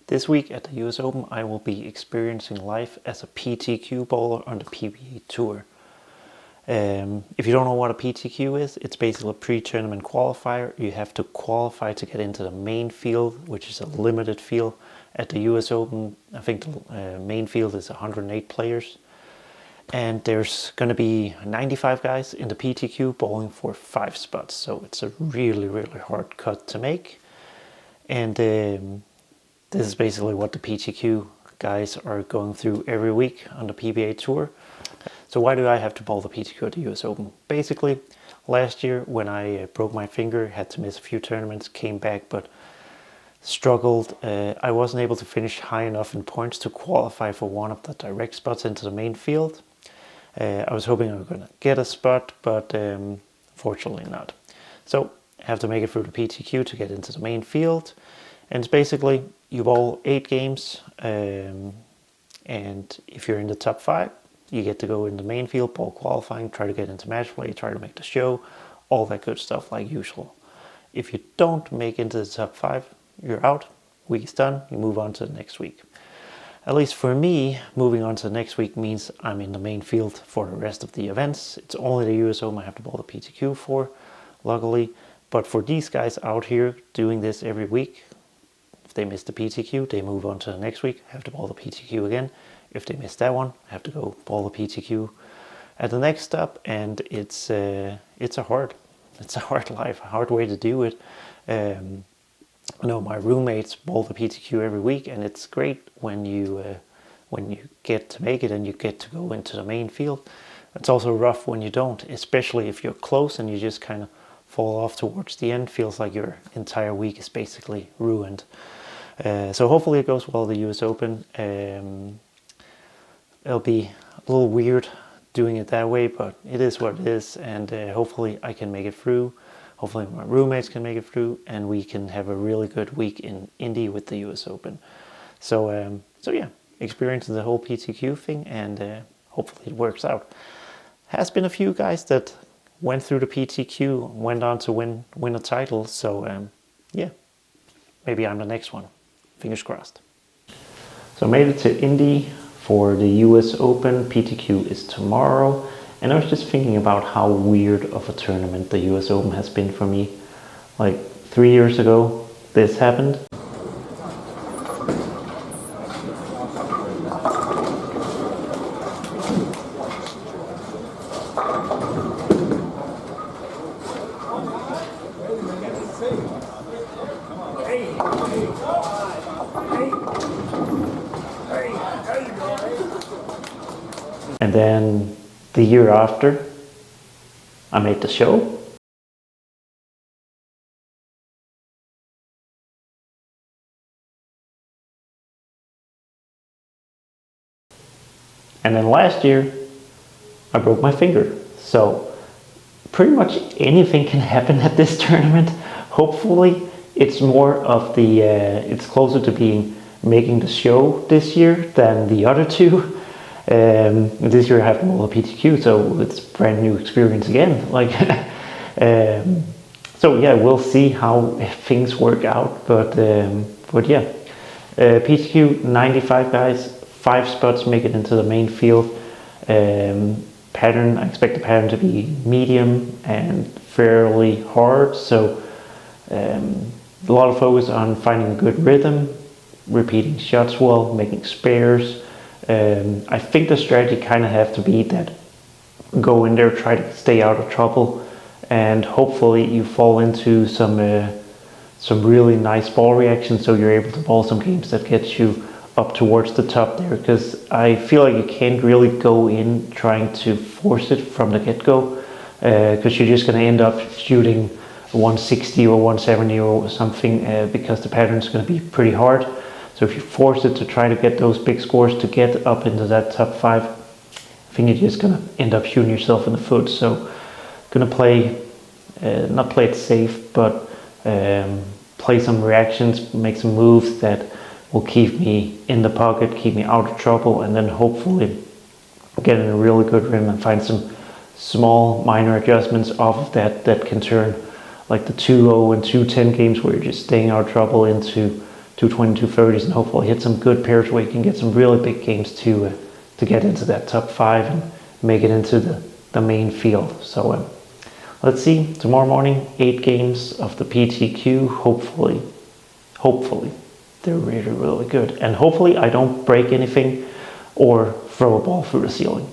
This week at the US Open, I will be experiencing life as a PTQ bowler on the PBA Tour. If you don't know what a PTQ is, it's basically a pre-tournament qualifier. You have to qualify to get into the main field, which is a limited field at the US Open. I think the main field is 108 players. And there's going to be 95 guys in the PTQ bowling for 5 spots. So it's a really, really hard cut to make. And this is basically what the PTQ guys are going through every week on the PBA Tour. So why do I have to bowl the PTQ at the US Open? Basically, last year when I broke my finger, had to miss a few tournaments, came back but struggled. I wasn't able to finish high enough in points to qualify for one of the direct spots into the main field. I was hoping I was going to get a spot, but fortunately not. So I have to make it through the PTQ to get into the main field. And it's basically, you bowl 8 games, and if you're in the top 5, you get to go in the main field, bowl qualifying, try to get into match play, try to make the show, all that good stuff like usual. If you don't make into the top 5, you're out, week is done, you move on to the next week. At least for me, moving on to the next week means I'm in the main field for the rest of the events. It's only the US Open I have to bowl the PTQ for, luckily. But for these guys out here doing this every week, if they miss the PTQ, they move on to the next week, have to bowl the PTQ again. If they miss that one, have to go bowl the PTQ at the next stop, and it's a hard life, a hard way to do it. I know my roommates bowl the PTQ every week, and it's great when you get to make it and you get to go into the main field. It's also rough when you don't, especially if you're close and you just kind of fall off towards the end. Feels like your entire week is basically ruined. So hopefully it goes well at the US Open. It'll be a little weird doing it that way, but it is what it is, and hopefully I can make it through. Hopefully my roommates can make it through, and we can have a really good week in Indy with the US Open. So yeah, experiencing the whole PTQ thing, and hopefully it works out. Has been a few guys that went through the PTQ, went on to win a title, so yeah, maybe I'm the next one. Fingers crossed. So made it to Indy for the US Open. PTQ is tomorrow, and I was just thinking about how weird of a tournament the US Open has been for me. Like 3 years ago, this happened. And then the year after, I made the show. And then last year, I broke my finger. So pretty much anything can happen at this tournament. Hopefully it's more of the, it's closer to making the show this year than the other two. This year I have to bowl a PTQ, so it's a brand new experience again. Like, so yeah, we'll see how things work out. But yeah, PTQ 95 guys, 5 spots make it into the main field. Pattern, I expect the pattern to be medium and fairly hard. So a lot of focus on finding a good rhythm, repeating shots well, making spares. I think the strategy kind of have to be that go in there, try to stay out of trouble, and hopefully you fall into some really nice ball reactions, so you're able to bowl some games that get you up towards the top there. Because I feel like you can't really go in trying to force it from the get-go, because you're just going to end up shooting 160 or 170 or something, because the pattern's going to be pretty hard. So if you force it to try to get those big scores to get up into that top 5, I think you're just gonna end up shooting yourself in the foot. So gonna play, not play it safe, but play some reactions, make some moves that will keep me in the pocket, keep me out of trouble, and then hopefully get in a really good rhythm and find some small minor adjustments off of that that can turn like the 2-0 and 2-10 games where you're just staying out of trouble into 220, 230s, and hopefully hit some good pairs where you can get some really big games to get into that top 5 and make it into the main field. So let's see, tomorrow morning, 8 games of the PTQ. Hopefully they're really, really good. And hopefully I don't break anything or throw a ball through the ceiling.